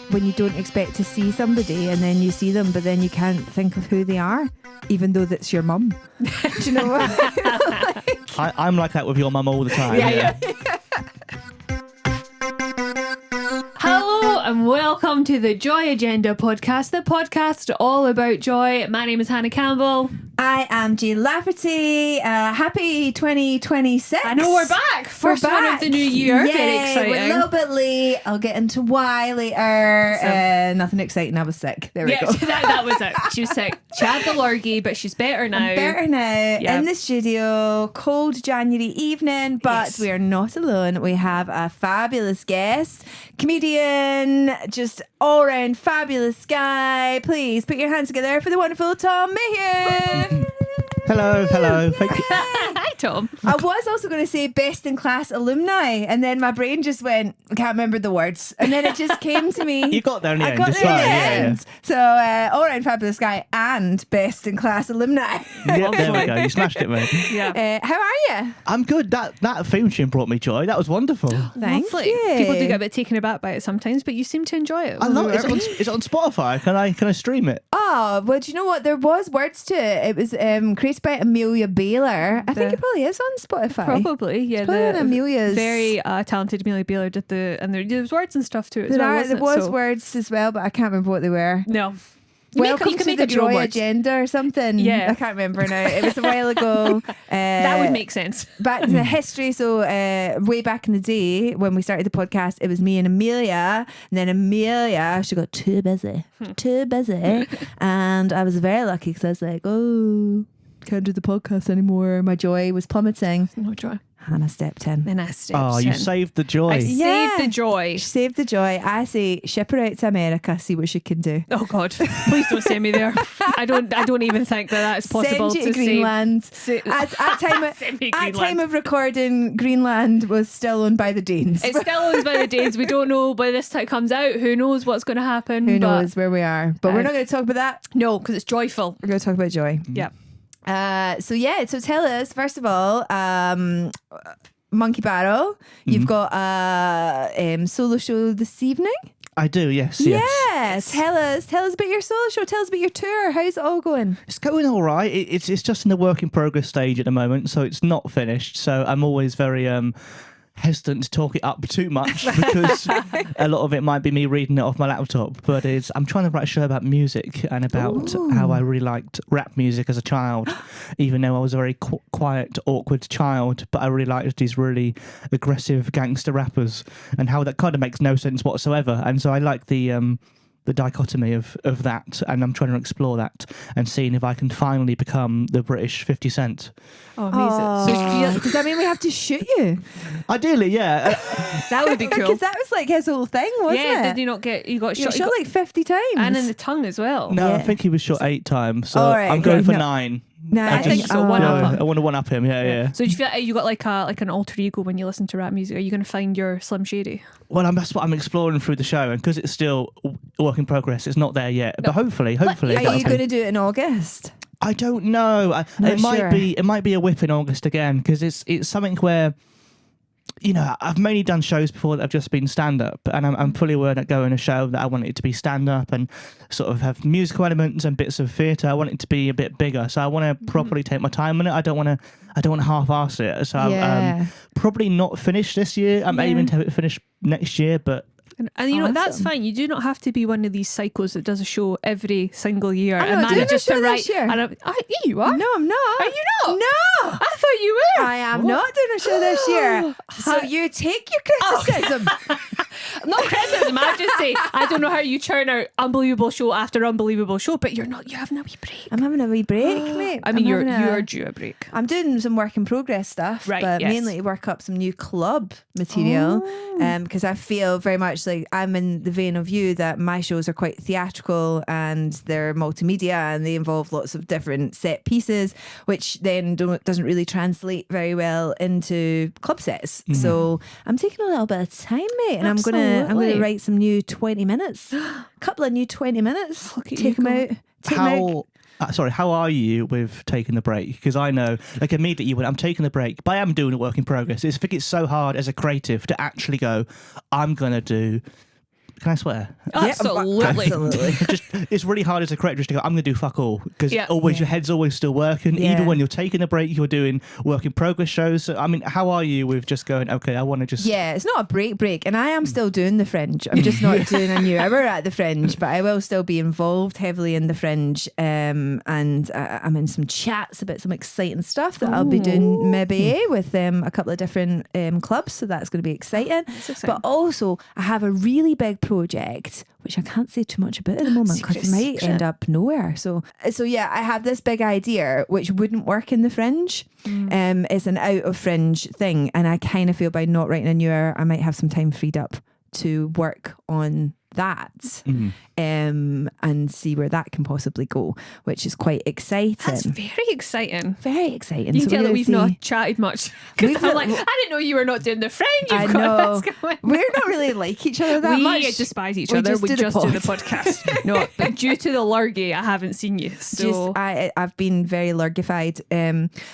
when you don't expect to see somebody and then you see them, but then you can't think of who they are, even though that's your mum. Do you know what? I'm like that with your mum all the time. Yeah. Hello and welcome to the Joy Agenda podcast, the podcast all about joy. My name is Hannah Campbell. I am Jean Lafferty. Happy 2026. I know we're back. First one of the new year. Yay, Very exciting. We're a little bit late. I'll get into why later. Nothing exciting. I was sick. There we go. that was it. She was sick. She had the lurgy, but she's better now. I'm better now. Yep. In the studio, cold January evening, but Yes. we are not alone. We have a fabulous guest, comedian, just all round fabulous guy. Please put your hands together for the wonderful Tom Mayhew. Hello. Thank you. Hi, Tom. I was also going to say best in class alumni, and then my brain just went, I can't remember the words, and then it just came to me. You got there in the I end. got It's there in fine. the Yeah. end. So all round fabulous guy and best in class alumni. Yep, there we go. You smashed it, mate. Yeah. How are you? I'm good. That theme tune brought me joy. That was wonderful. Thank Lovely. you. People do get a bit taken aback by it sometimes, but you seem to enjoy it. I love it. It's on Spotify. Can I stream it? Oh, well, do you know what? There was words to it. It was created by Amelia Baylor. I think it probably is on Spotify. Probably, yeah. It's probably on Amelia's. Very talented Amelia Baylor did and there was words and stuff to it as well. There was words as well, but I can't remember what they were. No. Welcome you can to make the up your own Joy words. Agenda or something. Yeah. I can't remember now. It was a while ago. That would make sense. Back to the history. So way back in the day when we started the podcast, it was me and Amelia. And then Amelia, she got too busy. And I was very lucky because I was like, oh, can't do the podcast anymore. My joy was plummeting. No joy. Hannah stepped in. Then I stepped Oh, you in. saved the joy. I Yeah. saved the joy. She saved the joy. I say, ship her out to America, see what she can do. Oh God! Please don't send me there. I don't even think that's possible. Send you to save. Greenland. At Send me time Greenland. of recording, Greenland was still owned by the Danes. It's still owned by the Danes. We don't know by this time it comes out. Who knows what's going to happen? Who but knows where we are? But we're not going to talk about that. No, because it's joyful. We're going to talk about joy. Yeah. So tell us, first of all, Monkey Barrel, you've got a solo show this evening. I do. Yes. Yeah, tell us about your solo show. Tell us about your tour. How's it all going? It's going all right. It's just in the work in progress stage at the moment, so it's not finished. So I'm always very hesitant to talk it up too much because a lot of it might be me reading it off my laptop. But I'm trying to write a show about music and about how I really liked rap music as a child, even though I was a very quiet, awkward child. But I really liked these really aggressive gangster rappers and how that kind of makes no sense whatsoever. And so I like the dichotomy of that, and I'm trying to explore that and seeing if I can finally become the British 50 Cent. Oh, amazing. So does that mean we have to shoot you? Ideally, yeah. That would be cool. Because that was like his whole thing, wasn't Yeah, it? did you not get? You got You shot. got shot like 50 times. and in the tongue as well. No, Yeah. I think he was shot 8 times, so All right, I'm going okay, for no. 9. No, I think you got one up him. I want to one up him. Yeah. So do you feel like you got like an alter ego when you listen to rap music? Are you going to find your Slim Shady? Well, that's what I'm exploring through the show, and because it's still a work in progress, it's not there yet. But hopefully, Are that'll you be- going to do it in August? I don't know. Not It might sure. be a whip in August again, because it's something where, you know, I've mainly done shows before that have just been stand up, and I'm fully aware that going a show that I want it to be stand up and sort of have musical elements and bits of theatre. I want it to be a bit bigger, so I want to properly take my time on it. I don't want to half-ass it. So Yeah. I'm probably not finished this year. I'm aiming to have it finished next year, but. And you know, that's Awesome. fine. You do not have to be one of these psychos that does a show every single year I'm and not doing manages a show to this write. year. And yeah, you are. No, I'm not. Are you not? No. I thought you were. I am not doing a show this year. So you take your criticism. No criticism. I just say I don't know how you churn out unbelievable show after unbelievable show, but you're not. You're having a wee break. I'm having a wee break, mate. I mean, I'm you're having due a break. I'm doing some work in progress stuff, Right, but yes. mainly to work up some new club material. Because I feel very much like I'm in the vein of you that my shows are quite theatrical and they're multimedia and they involve lots of different set pieces, which then doesn't really translate very well into club sets. So I'm taking a little bit of time, mate, and I'm gonna Absolutely. write some new 20 minutes, a couple of new 20 minutes. Look at Take you them go. out. Take 'em out. How are you with taking the break? Because I know, like immediately when I'm taking the break, but I am doing a work in progress. I think it's so hard as a creative to actually go, I'm going to do Can I swear? Absolutely. Absolutely. It's really hard as a corrector just to go, I'm going to do fuck all. Because your head's always still working. Yeah. Even when you're taking a break, you're doing work in progress shows. So, I mean, how are you with just going, okay, I want to just... Yeah, it's not a break. And I am still doing the Fringe. I'm just not doing a new hour at the Fringe, but I will still be involved heavily in the Fringe. And I'm in some chats about some exciting stuff that I'll be doing maybe with a couple of different clubs. So that's going to be exciting. But also, I have a really big project, which I can't say too much about at the moment because it might end up nowhere. So yeah, I have this big idea which wouldn't work in the Fringe. It's an out of Fringe thing, and I kind of feel by not writing a new hour, I might have some time freed up to work on that and see where that can possibly go, which is quite exciting. That's very exciting. Very exciting. You can tell that we've see. not chatted much. Because I'm like, I didn't know you were not doing the Fringe. I know. We're not really like each other that much. We despise each other. We just do the podcast. No, but due to the lurgy, I haven't seen you. So I've been very lurgified.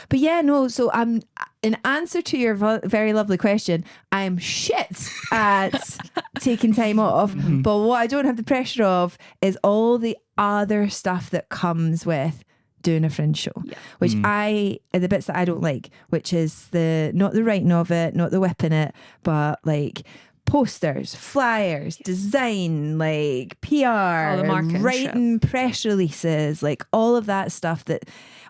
But yeah, no, so I'm... In answer to your very lovely question, I'm shit at taking time off. But what I don't have the pressure of is all the other stuff that comes with doing a Fringe show, which the bits that I don't like, which is not the writing of it, not the whipping it, but like posters, flyers, design, like PR, writing press releases, like all of that stuff,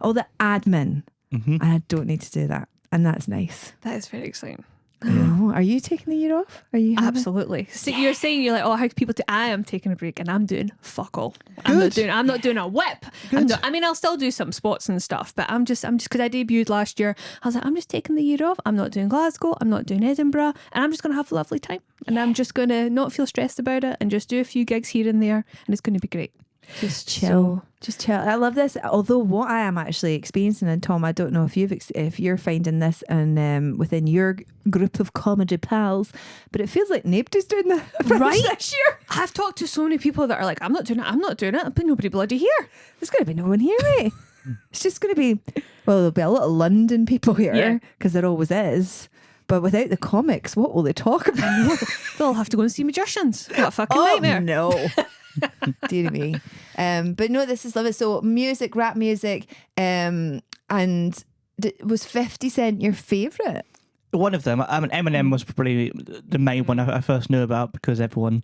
all the admin. And I don't need to do that. And that's nice. that is very exciting. Oh, are you taking the year off? Are you Absolutely. So you're saying you're like, oh, how can people do? I am taking a break and I'm doing fuck all. I'm not doing a whip. I'll still do some spots and stuff, but I'm just because I debuted last year. I was like, I'm just taking the year off. I'm not doing Glasgow. I'm not doing Edinburgh, and I'm just going to have a lovely time. And I'm just going to not feel stressed about it and just do a few gigs here and there, and it's going to be great. Just chill. Just chill. I love this. Although what I am actually experiencing, and Tom, I don't know if you're finding this and within your group of comedy pals, but it feels like nobody's doing the Fringe this year. I've talked to so many people that are like, I'm not doing it, but nobody bloody here. There's going to be no one here, mate. It's just going to be, well, there'll be a lot of London people here because there always is. But without the comics, what will they talk about? They'll have to go and see magicians. What a fucking nightmare. No. Dear me. But no, this is lovely. So music, rap music, and was 50 Cent your favourite? One of them. Eminem was probably the main one I first knew about because everyone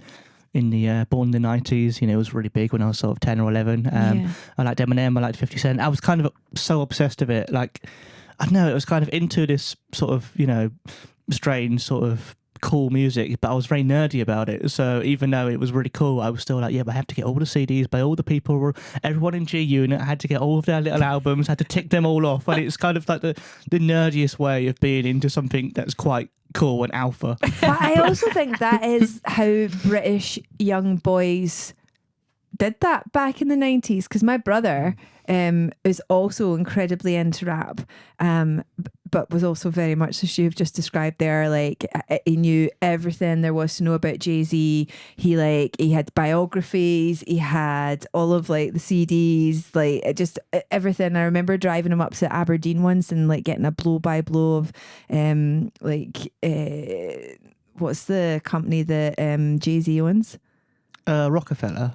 in the born in the 90s, was really big when I was sort of 10 or 11. I liked Eminem, I liked 50 Cent. I was kind of so obsessed with it. Like, I don't know, it was kind of into this sort of, strange sort of cool music, but I was very nerdy about it. So even though it was really cool, I was still like, but I have to get all the CDs by all the people, everyone in G Unit. I had to get all of their little albums, had to tick them all off. And it's kind of like the nerdiest way of being into something that's quite cool and alpha. But I also think that is how British young boys did that back in the 90s, because my brother is also incredibly into rap, but was also very much as you've just described there. Like, he knew everything there was to know about Jay-Z. He had biographies, he had all of like the CDs, like just everything. I remember driving him up to Aberdeen once and like getting a blow by blow of what's the company that Jay-Z owns? Rockefeller.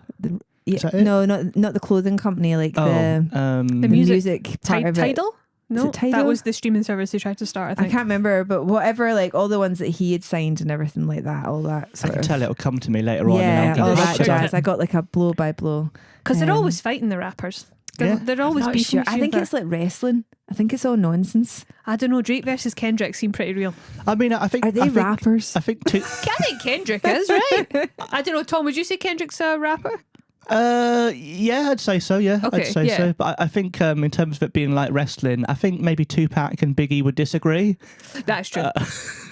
No, not the clothing company, like the music part of it. Tidal? No, that was the streaming service he tried to start, I think. I can't remember, but whatever, like all the ones that he had signed and everything like that, all that sort I can of. tell it'll come to me later on. Yeah, all that jazz. I got like a blow by blow. Because they're always fighting, the rappers. They're always beefing. Sure. I think it's like wrestling. I think it's all nonsense. I don't know. Drake versus Kendrick seem pretty real. I mean, I think... Are they rappers? I think... I think Kendrick is, right? I don't know, Tom, would you say Kendrick's a rapper? Yeah, I'd say so. Yeah, okay, I'd say so. But I think in terms of it being like wrestling, I think maybe Tupac and Biggie would disagree. That's true.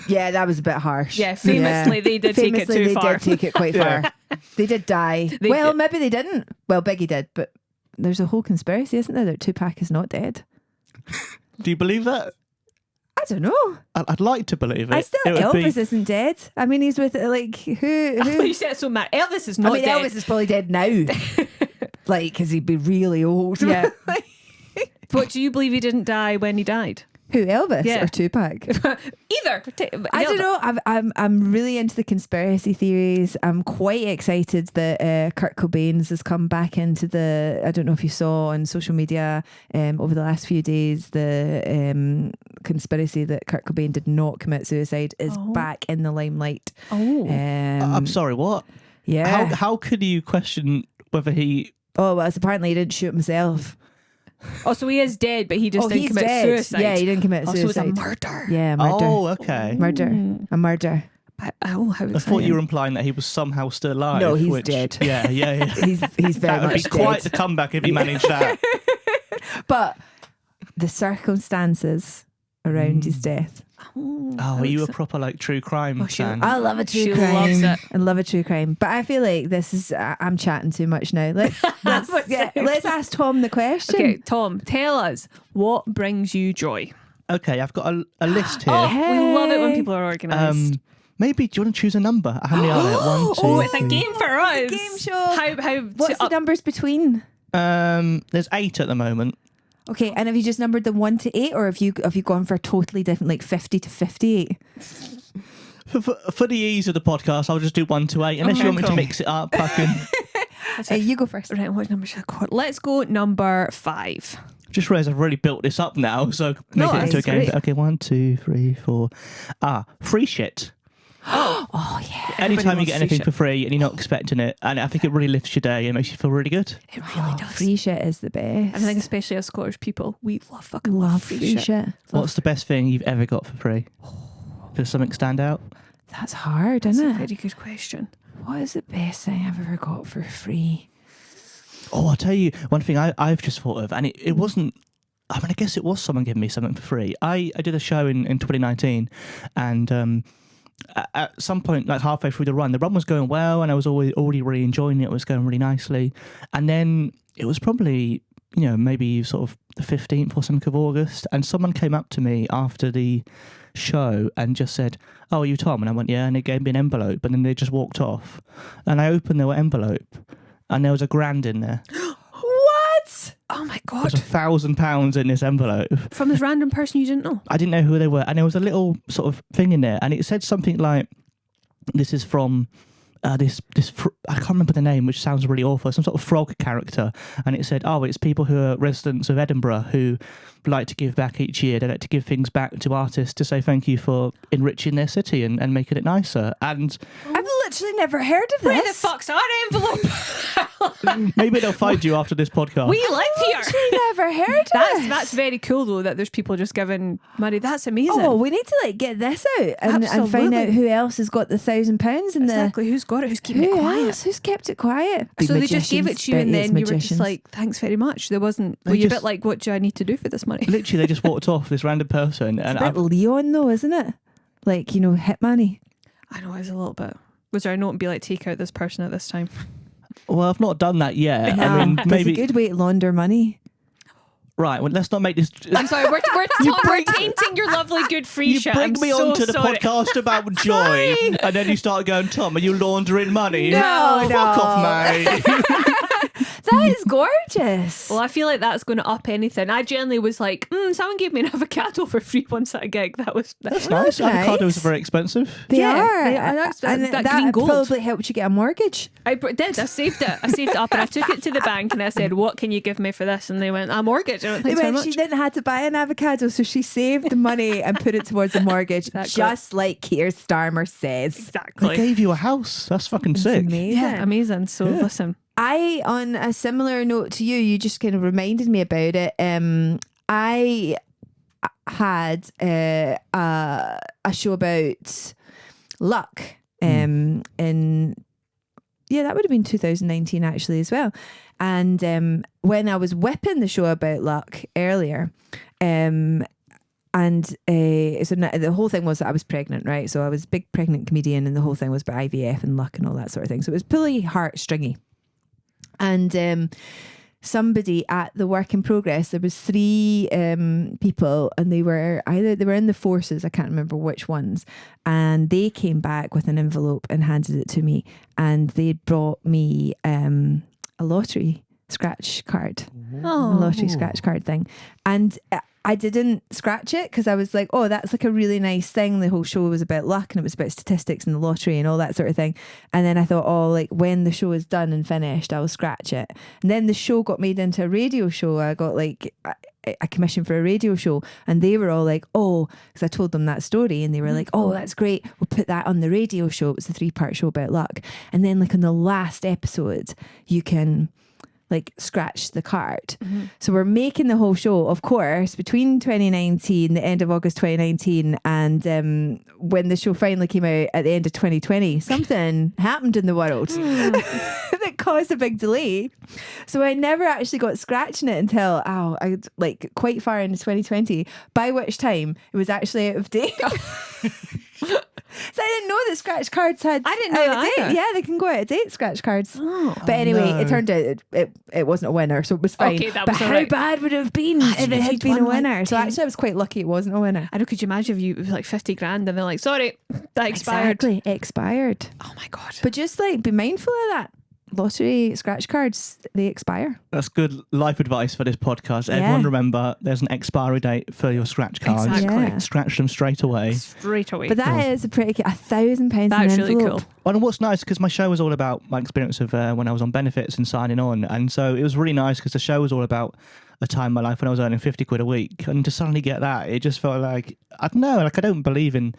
Yeah, that was a bit harsh. Yeah, famously they did take it too far. They did take it quite far. They did die. Maybe they didn't. Well, Biggie did, but there's a whole conspiracy, isn't there, that Tupac is not dead? Do you believe that? I don't know. I'd like to believe it. Elvis isn't dead. I mean, he's with like who? I thought you said it so mad. Elvis is not dead. Elvis is probably dead now. Like, because he'd be really old. Yeah. But do you believe he didn't die when he died? Who, Elvis Yeah. or Tupac? Either. I don't know. I'm really into the conspiracy theories. I'm quite excited that Kurt Cobain's has come back into the. I don't know if you saw on social media over the last few days the conspiracy that Kurt Cobain did not commit suicide is back in the limelight. I'm sorry, what? Yeah. How could you question whether he... Oh, well, apparently he didn't shoot himself. Oh, so he is dead, but he just didn't commit suicide. Yeah, he didn't commit So suicide. it was a murder. Yeah, murder. Oh, okay. Murder. A murder. How exciting. I thought you were implying that he was somehow still alive. No, he's dead. Yeah. He's very That would much be quite dead. the comeback if he managed that. But the circumstances around his death. Oh, are you a proper like true crime fan? I love a true She crime. loves it. I love a true crime. But I feel like this is I'm chatting too much now. Let's ask Tom the question. Okay, Tom, tell us what brings you joy. Okay, I've got a list here. Oh, we love it when people are organised. Maybe do you want to choose a number? How many are there? 1, 2, Oh, it's a 3. game for us. Game show. How What's the numbers between? There's 8 at the moment. Okay, and have you just numbered them 1 to 8, or have you gone for a totally different, like 50 to 58? For the ease of the podcast, I'll just do 1 to 8. Unless you want me to mix it up, I can. You go first. Right, what number should I go? Let's go number 5. Just realised I've really built this up now, so make it into a that's game. great. Okay, 1, 2, 3, 4. Free shit. Oh yeah. Anytime you wants get free anything shit. for free and you're not expecting it, and I think it really lifts your day and makes you feel really good. It really does. Free shit is the best. I think especially as Scottish people, we fucking love free shit. What's the best thing you've ever got for free? Does something stand out? That's hard, That's isn't a it? very good question. What is the best thing I've ever got for free? Oh, I'll tell you one thing I've just thought of, and it wasn't. I mean, I guess it was someone giving me something for free. I did a show in 2019, and at some point, like halfway through the run was going well, and I was already really enjoying it. It was going really nicely, and then it was probably maybe sort of the 15th or something of August, and someone came up to me after the show and just said, "Oh, are you Tom?" And I went, "Yeah," and they gave me an envelope, and then they just walked off, and I opened their envelope, and there was £1,000 in there. What? Oh my There's god! £1,000 in this envelope. From this random person you didn't know. I didn't know who they were, and there was a little sort of thing in there, and it said something like, "This is from I can't remember the name, which sounds really awful. Some sort of frog character, and it said, "Oh, it's people who are residents of Edinburgh who like to give back each year. They like to give things back to artists to say thank you for enriching their city and making it nicer." And I've literally never heard of Where the this. fuck's our envelope? maybe they'll find you after this podcast. We live here. Literally never heard of this. That's very cool though that there's people just giving money. That's amazing. Oh, we need to get this out and find Absolutely. out who else has got the £1,000 in exactly. Who's got it? Who's keeping Who it quiet? else? Who's kept it quiet? So they just gave it to you, and then you were magicians. just like, "Thanks very much." There wasn't. They Were you a just- bit like, "What do I need to do for this money?" Literally, they just walked off, this random person, and It's a bit Leon though, isn't it? Like, hitman-y. I know it's a little bit. Was there a note and be like, "Take out this person at this time"? well, I've not done that yet. Nah, I mean, that's maybe a good way to launder money. right. Well, let's not make this. I'm sorry, we're tainting your lovely good free You shit. bring I'm me so onto the sorry. podcast about joy, and then you start going, "Tom, are you laundering money?" No, Fuck no. off, mate. That is gorgeous. Well, I feel like that's going to up anything. I generally was like, someone gave me an avocado for free once at a gig. That's That's nice. nice. Avocados are very expensive. They Yeah, are. they are. That's- and that that green gold. probably helped you get a mortgage. I did. I saved it. I saved it up and I took it to the bank and I said, "What can you give me for this?" And they went, "A mortgage." I went, They "Thanks very went, much." she didn't have to buy an avocado, so she saved the money and put it towards a mortgage, Exactly. just like Keir Starmer says. They Exactly. gave you a house. That's fucking It's sick. amazing. Yeah, amazing. So listen. I, on a similar note to you just kind of reminded me about it. I had a show about luck in that would have been 2019 actually as well. And when I was whipping the show about luck earlier, so the whole thing was that I was pregnant, right? So I was a big pregnant comedian, and the whole thing was about IVF and luck and all that sort of thing. So it was pretty heartstringy. And somebody at the work in progress, there was 3 people, and they were in the forces, I can't remember which ones, and they came back with an envelope and handed it to me, and they'd brought me a lottery scratch card, a lottery scratch card thing. And I didn't scratch it because I was like, oh, that's like a really nice thing. The whole show was about luck and it was about statistics and the lottery and all that sort of thing. And then I thought, oh, like when the show is done and finished, I'll scratch it. And then the show got made into a radio show. I got like a commission for a radio show, and they were all like, oh, because I told them that story and they were like, oh, that's great, we'll put that on the radio show. It was a 3-part show about luck. And then like on the last episode, you can like scratch the card. So we're making the whole show, of course, between 2019, the end of August 2019, and when the show finally came out at the end of 2020, something happened in the world that caused a big delay. So I never actually got scratching it until like quite far into 2020, by which time it was actually out of date. So I didn't know that scratch cards had. I didn't know that either. Yeah, they can go out of date, scratch cards. Oh. But anyway, no. it turned out it wasn't a winner, so it was fine. Okay, that but was how alright. bad would it have been if it had you'd been a won, like, winner? So 10. actually, I was quite lucky it wasn't a winner. I know, could you imagine if you, it was like 50 grand and they're like, sorry, that expired. Exactly, expired. Oh my God. But just like be mindful of that. Lottery scratch cards, they expire. That's good life advice for this podcast. Yeah. Everyone remember, there's an expiry date for your scratch cards. Exactly. Yeah. Scratch them straight away. Straight away. But that is a pretty £1,000 That's an really envelope. cool. Well, and what's nice, because my show was all about my experience of when I was on benefits and signing on. And so it was really nice because the show was all about a time in my life when I was earning 50 quid a week. And to suddenly get that, it just felt like, I don't know, like I don't believe in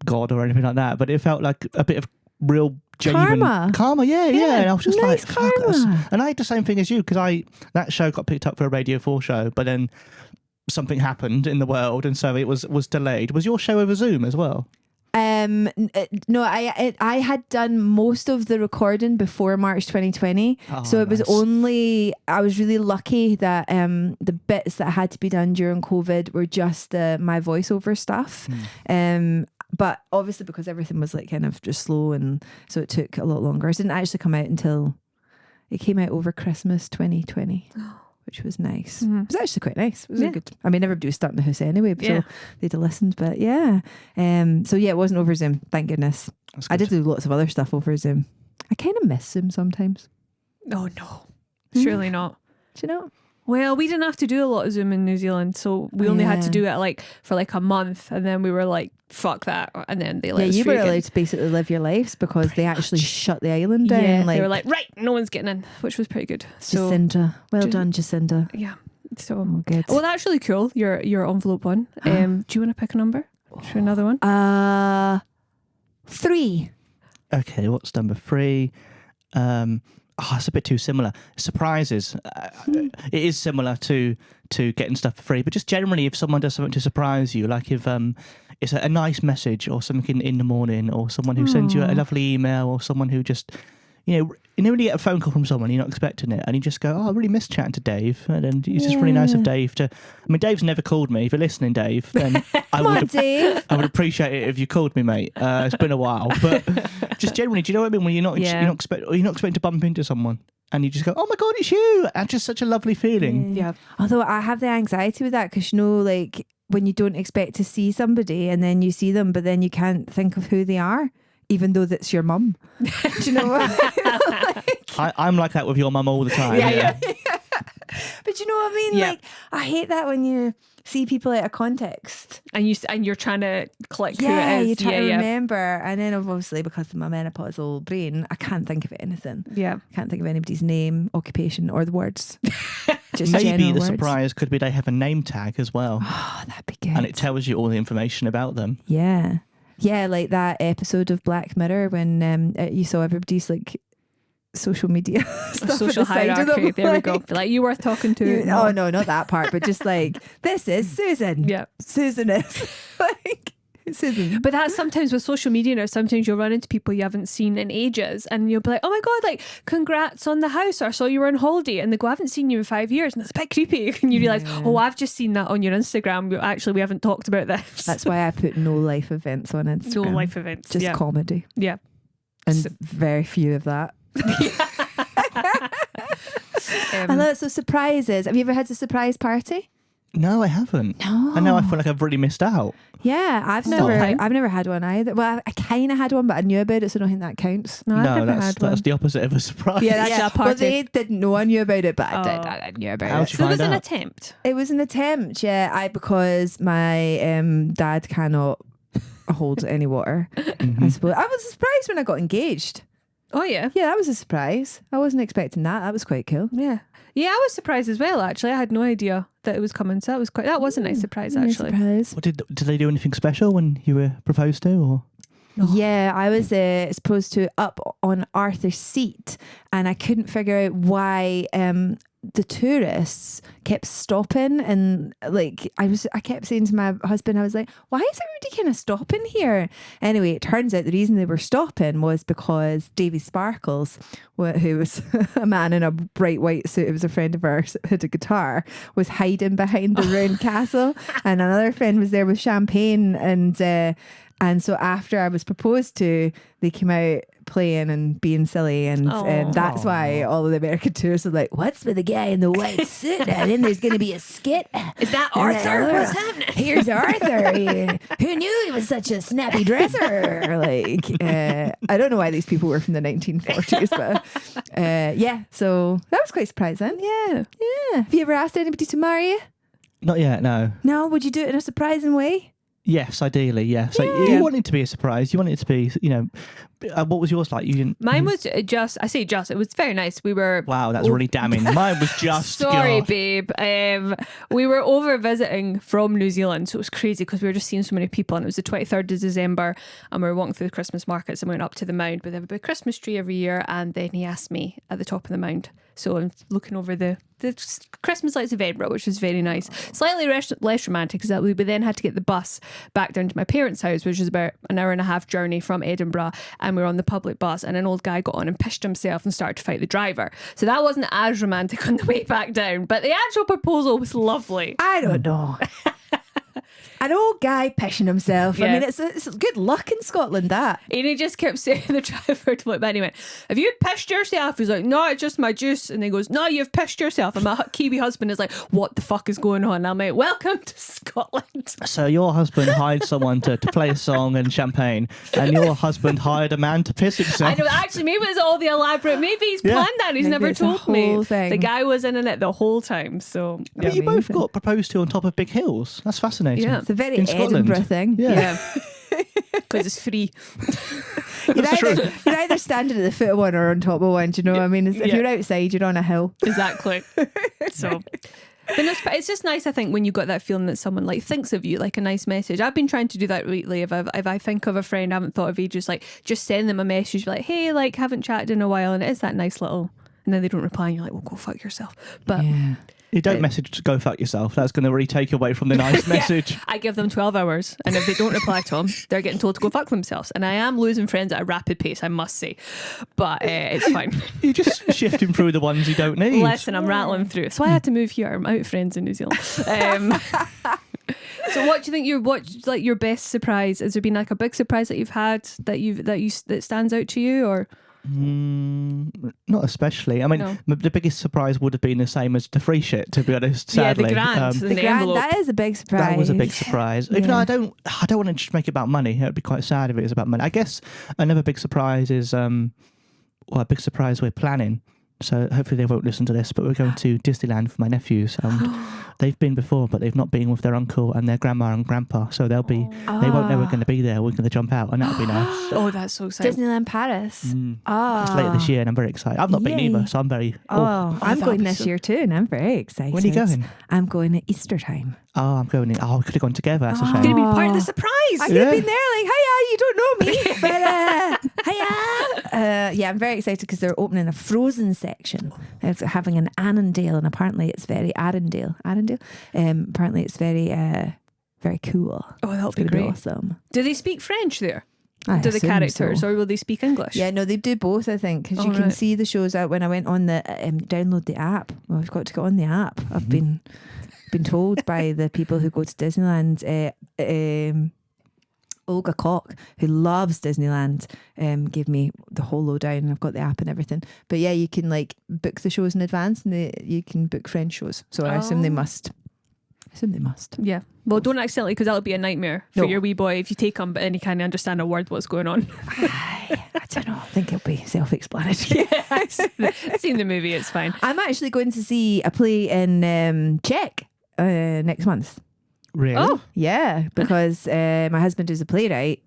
God or anything like that, but it felt like a bit of real genuine karma. Yeah. And I was just nice like, fuck us. karma. And I had the same thing as you, because that show got picked up for a Radio 4 show, but then something happened in the world, and so it was delayed. Was your show over Zoom as well? No, I had done most of the recording before March 2020. So it was nice. only, I was really lucky that the bits that had to be done during COVID were just my voiceover stuff. But obviously because everything was like kind of just slow, and so it took a lot longer. It didn't actually come out until it came out over Christmas 2020. Which was nice. It was actually quite nice. It was really good. I mean, everybody was starting the house anyway, so they'd have listened. But yeah, so yeah, it wasn't over Zoom. Thank goodness. I did do lots of other stuff over Zoom. I kind of miss Zoom sometimes. Oh no, surely not. Do you know? Well, we didn't have to do a lot of Zoom in New Zealand, so we only had to do it like for like a month, and then we were like, "Fuck that!" And then they let us. You free were again. allowed to basically live your lives because they actually shut the island down. Yeah, like, they were like, "Right, no one's getting in," which was pretty good. So Jacinda, well done, Jacinda. yeah, so Oh, good. well, that's really cool. Your envelope one. Do you want to pick a number? Should another one? 3. Okay, what's number 3? It's a bit too similar. Surprises. It is similar to getting stuff for free, but just generally, if someone does something to surprise you, like if it's a nice message or something in the morning, or someone who sends you a lovely email, or someone who just, when you get a phone call from someone, you're not expecting it, and you just go, oh, I really miss chatting to Dave. And then it's just really nice of Dave to, I mean, Dave's never called me. If you're listening, Dave, then I would appreciate it if you called me, mate. It's been a while, but just generally, do you know what I mean? When you're not expecting to bump into someone, and you just go, oh my God, it's you. And just such a lovely feeling. Yeah. Although I have the anxiety with that because, like when you don't expect to see somebody and then you see them, but then you can't think of who they are, even though that's your mum. Do you know what? I'm like that with your mum all the time. Yeah. But you know what I mean? Yeah. Like, I hate that when you see people out of context. And you're trying to click who Yeah, it is. you try to remember. And then obviously because of my menopausal brain, I can't think of anything. Yeah. Can't think of anybody's name, occupation, or the words. Just Maybe general the words. surprise could be they have a name tag as well. Oh, that'd be good. And it tells you all the information about them. Yeah. Yeah, like that episode of Black Mirror when you saw everybody's like social media stuff Social at the side of hierarchy. them, There we go. Like you worth talking to. Oh no, not that part, but just like this is Susan. Yeah. Susan is like Susan. But that's sometimes with social media now, sometimes you'll run into people you haven't seen in ages and you'll be like, oh my God, like congrats on the house, or I saw you were on holiday, and they go, I haven't seen you in 5 years, and it's a bit creepy. And you realise, oh, I've just seen that on your Instagram. Actually, we haven't talked about this. That's why I put no life events on Instagram. No life events. Just yeah. comedy. Yeah. And very few of that. And so surprises. Have you ever had a surprise party? No, I haven't. No. And now I feel like I've really missed out. Yeah, I've never had one either. Well, I kind of had one, but I knew about it, so I don't think that counts. No, I've never that's had one. that's the opposite of a surprise. Yeah, that's a party. Well, they didn't know I knew about it, but I did. I knew about How'd it. you So it was find an out? attempt. It was an attempt, yeah. Because my dad cannot hold any water. I suppose I was surprised when I got engaged. Oh yeah. Yeah, that was a surprise. I wasn't expecting that. That was quite cool. Yeah. Yeah, I was surprised as well, actually. I had no idea that it was coming. So that was a nice surprise, actually. Surprise. What did they do anything special when you were proposed to? Or Yeah, I was supposed to up on Arthur's seat, and I couldn't figure out why the tourists kept stopping, and like I kept saying to my husband, I was like, why is everybody kind of stopping here? Anyway, it turns out the reason they were stopping was because Davy Sparkles, who was a man in a bright white suit, it was a friend of ours that had a guitar, was hiding behind the ruined castle, and another friend was there with champagne, and so after I was proposed to, they came out playing and being silly, and that's why all of the American tourists are like, what's with the guy in the white suit? I think there's going to be a skit. Is that Arthur? What's happening? Here's Arthur. Who knew he was such a snappy dresser? Like, I don't know why these people were from the 1940s, but yeah, so that was quite surprising. Yeah. Yeah. Have you ever asked anybody to marry you? not yet? No. No, would you do it in a surprising way? Yes, ideally, yeah. So you want it to be a surprise. You want it to be, what was yours like? You didn't. Mine was just, I say just, it was very nice. We were. Wow, that's really damning. Mine was just. Sorry, God. babe. We were over visiting from New Zealand, so it was crazy because we were just seeing so many people, and it was the 23rd of December, and we were walking through the Christmas markets and we went up to the mound. But they have a big Christmas tree every year, and then he asked me at the top of the mound. So I'm looking over the Christmas lights of Edinburgh, which was very nice. Slightly less romantic because we then had to get the bus back down to my parents' house, which is about an hour and a half journey from Edinburgh. And we were on the public bus, and an old guy got on and pissed himself and started to fight the driver. So that wasn't as romantic on the way back down. But the actual proposal was lovely. I don't know. An old guy pissing himself. Yeah. I mean, it's good luck in Scotland, that. And he just kept saying the driver to look back, and he went, "Have you pissed yourself?" He's like, "No, it's just my juice." And he goes, "No, you've pissed yourself." And my Kiwi husband is like, "What the fuck is going on?" And I'm like, "Welcome to Scotland." So your husband hired someone to play a song and champagne, and your husband hired a man to piss himself. I know, actually, maybe it's all the elaborate. Maybe he's planned that and he's Maybe never it's a told me. whole thing. The guy was in it the whole time. So, But you both got proposed to on top of big hills. That's fascinating. Yeah. It's a very In Scotland. Edinburgh thing. Yeah. because it's free. You're either standing at the foot of one or on top of one. Do you know what I mean? If Yeah. you're outside, you're on a hill. Exactly. So, but no, it's just nice, I think, when you got that feeling that someone like thinks of you, like a nice message. I've been trying to do that lately. If I think of a friend I haven't thought of ages, like just send them a message, like, "Hey, like haven't chatted in a while," and it is that nice little. And then they don't reply, and you're like, "Well, go fuck yourself." But Yeah. You don't message to go fuck yourself. That's going to really take away from the nice message. I give them 12 hours, and if they don't reply to them, they're getting told to go fuck themselves. And I am losing friends at a rapid pace, I must say. But it's fine. You're just shifting through the ones you don't need. Listen, I'm rattling through. So I had to move here. I'm out of friends in New Zealand. So what do you think your best surprise? Has there been like a big surprise that you've had that stands out to you, or? Not especially. I mean, No. the biggest surprise would have been the same as the free shit, to be honest. Sadly. Yeah, the grant, The the grand, envelope. that is a big surprise. That was a big surprise. Even though I don't want to just make it about money. It would be quite sad if it was about money. I guess another big surprise is a big surprise we're planning. So hopefully they won't listen to this, but we're going to Disneyland for my nephews. They've been before, but they've not been with their uncle and their grandma and grandpa. So they won't know we're going to be there. We're going to jump out, and that'll be nice. Oh, that's so exciting. Disneyland Paris. It's later this year, and I'm very excited. I've not been Yay. either, so I'm very. I'm that'll going be this so- year too, and I'm very excited. When are you going? I'm going at Easter time. Oh, I'm going in. Oh, we could have gone together. That's a Going shame. to be part of the surprise. I could have been there like, hiya, you don't know me, but hiya. Yeah, I'm very excited because they're opening a Frozen section. It's having an Annandale, and apparently it's very Arendelle. Apparently it's very, very cool. Oh, that'll It's be gonna great. awesome. Do they speak French there? I Do the assume characters, so. or will they speak English? Yeah, no, they do both, I think, because Oh, you can right. see the shows out when I went on the download the app. Well, I've got to get on the app. I've been told by the people who go to Disneyland, Olga Koch, who loves Disneyland, gave me the whole lowdown, and I've got the app and everything. But yeah, you can like book the shows in advance, and you can book French shows. So I assume they must assume they must. Yeah. Well, don't accidentally, because that'll be a nightmare for No. your wee boy if you take him, but then he can't understand a word what's going on. I don't know. I think it'll be self-explanatory. I've seen the movie, it's fine. I'm actually going to see a play in Czech next month. Really? Oh, Yeah, because my husband is a playwright.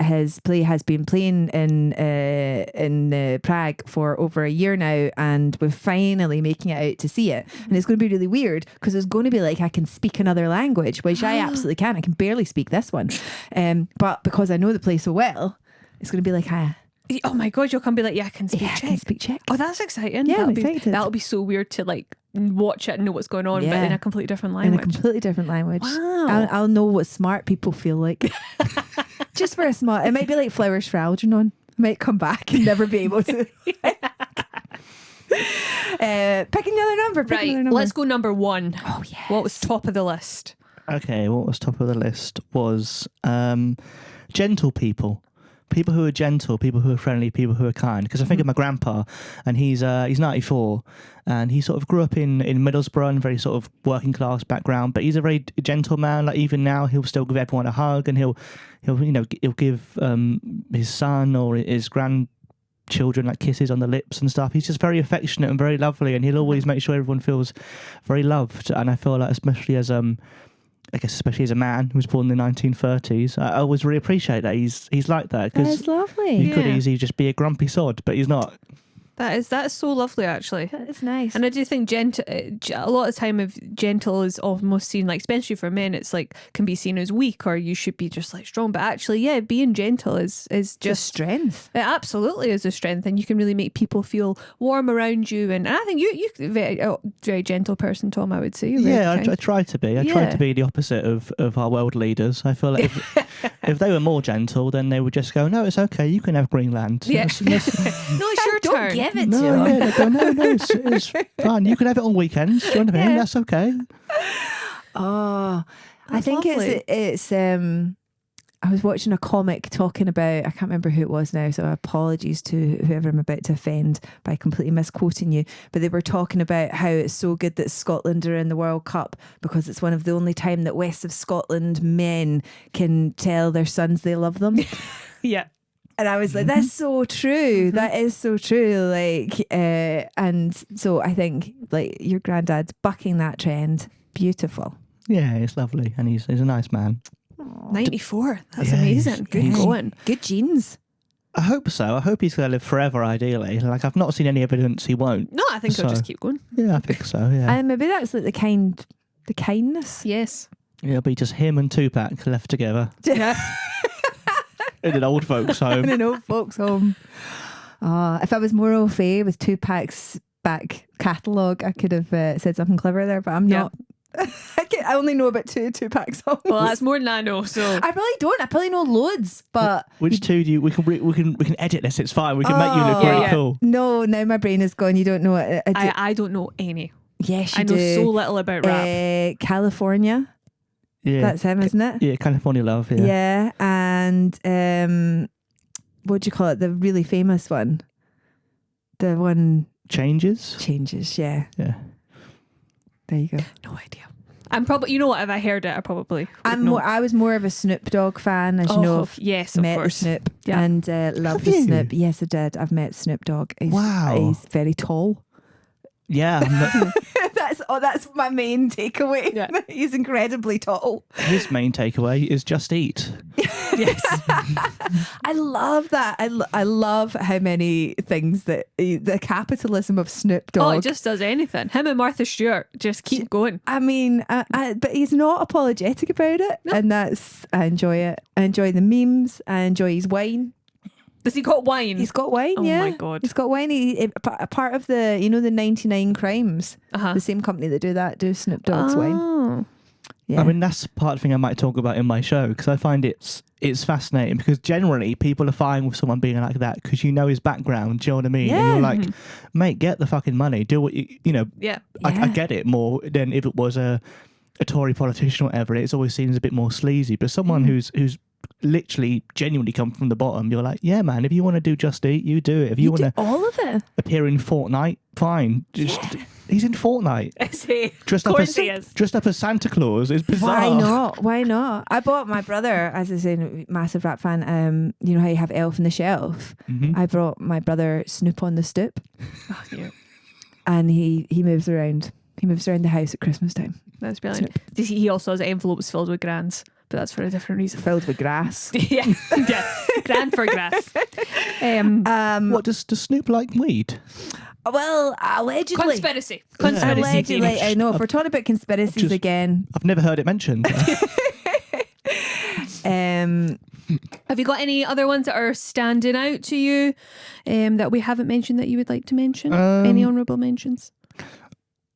His play has been playing in Prague for over a year now, and we're finally making it out to see it. And it's going to be really weird because it's going to be like I can speak another language, which I absolutely can. I can barely speak this one, but because I know the play so well, it's going to be like oh my God, you'll come be like, yeah, I can speak I Czech. can speak Czech. Oh, that's exciting. Yeah, I'm that'll excited. that'll be so weird to like watch it and know what's going on, but Yeah. in a completely different In a language. completely different language. Wow. I'll know what smart people feel like. Just for a smart. It might be like Flowers for Algernon. I might come back and never be able to. Pick another number. Pick Right, another number. let's go number 1. Oh, yes. What was top of the list? Okay, what was top of the list was gentle people. People who are gentle, people who are friendly, people who are kind. Because I think of my grandpa, and he's 94, and he sort of grew up in Middlesbrough, and very sort of working class background. But he's a very gentle man. Like even now, he'll still give everyone a hug, and he'll give his son or his grandchildren like kisses on the lips and stuff. He's just very affectionate and very lovely, and he'll always make sure everyone feels very loved. And I feel like, especially as especially as a man who was born in the 1930s, I always really appreciate that he's like that, because That's lovely. he could Yeah. easily just be a grumpy sod, but he's not. That is so lovely, actually. That is nice. And I do think a lot of the time, if gentle is almost seen, like especially for men, it's like can be seen as weak, or you should be just like strong. But actually, yeah, being gentle is just just strength. it absolutely is a strength, and you can really make people feel warm around you. And I think you very gentle person, Tom. I would say. You're very Yeah, I kind. try to be. I try to be the opposite of our world leaders. I feel like if they were more gentle, then they would just go, no, it's okay, you can have Greenland. Yeah. No, No, it's your Don't turn. give it to no, him. yeah, they go, no, it's fine. You can have it on weekends. Do you know what I mean? Yeah. That's okay. Oh, I That's think lovely. it's I was watching a comic talking about, I can't remember who it was now, so apologies to whoever I'm about to offend by completely misquoting you, but they were talking about how it's so good that Scotland are in the World Cup because it's one of the only time that West of Scotland men can tell their sons they love them. Yeah. And I was like, that's so true. That is so true. Like, and so I think like your granddad's bucking that trend. Beautiful. Yeah, it's lovely, and he's a nice man. 94. That's Yeah, amazing. Good he's- going. Good genes. I hope so. I hope he's going to live forever, ideally. Like, I've not seen any evidence he won't. No, I think I'll So- just keep going. Yeah, I think so, yeah. And maybe that's like the kindness. Yes. It'll be just him and Tupac left together Yeah. in an old folks' In home. an old folks' home. If I was more au fait with Tupac's back catalogue, I could have said something clever there, but I'm Yeah. not. I only know about two-pack songs. Well, that's more than I know. So I really don't. I probably know loads, but Which two do you? We can edit this. It's fine. We can make you look Oh. really Yeah. cool. no. Now my brain is gone. You don't know it. I don't know any. Yes, you I know do. so little about rap. California. Yeah, That's him, isn't it? yeah. California Love. Yeah. Yeah, and what do you call it? The really famous one. The one Changes. changes. Yeah, Yeah. there you go. No idea. I'm probably, you know what, if I heard it, I probably would know. I was more of a Snoop Dogg fan, as you know. yes, of Met course. Snoop Yeah. and loved the you? Snoop. Yes, I did. I've met Snoop Dogg. Wow. He's very tall. Yeah. That's my main takeaway. Yeah. He's incredibly tall. His main takeaway is just eat. Yes. I love that. I love how many things that the capitalism of Snoop Oh, Dogg. it just does anything. Him and Martha Stewart just keep going. I mean, but he's not apologetic about it, and I enjoy it. I enjoy the memes. I enjoy his wine. Does he got wine? He's got wine. Oh yeah, my God. he's got wine. A part of the the 99 Crimes. Uh-huh. The same company that do Snoop Dogg's wine. Oh. Yeah. I mean, that's part of the thing I might talk about in my show, because I find it's fascinating, because generally people are fine with someone being like that because you know his background. Do you know what I mean? And Yeah. you're like, mate, get the fucking money. Do what you know. Yeah. I Yeah. get it more than if it was a Tory politician or whatever. It's always seen as a bit more sleazy. But someone who's literally genuinely come from the bottom, you're like, yeah, man, if you want to do Just Eat, you do it. If you want do to all of it. appear in Fortnite, fine. Just He's in Fortnite. Is he? Dressed Of up course as he is. dressed up as Santa Claus. It's bizarre. Why not? Why not? I bought my brother, as I say, massive rap fan. You know how you have Elf on the Shelf? Mhm. I brought my brother Snoop on the Stoop, Oh, yeah. and he moves around. He moves around the house at Christmas time, That's brilliant. He also has envelopes filled with grands, but that's for a different reason. filled with grass. yeah, grand for grass. What does Snoop like weed? Well, allegedly. Conspiracy. Allegedly, I know. If we're talking about conspiracies just- again, I've never heard it mentioned. Have you got any other ones that are standing out to you that we haven't mentioned that you would like to mention? Any honourable mentions?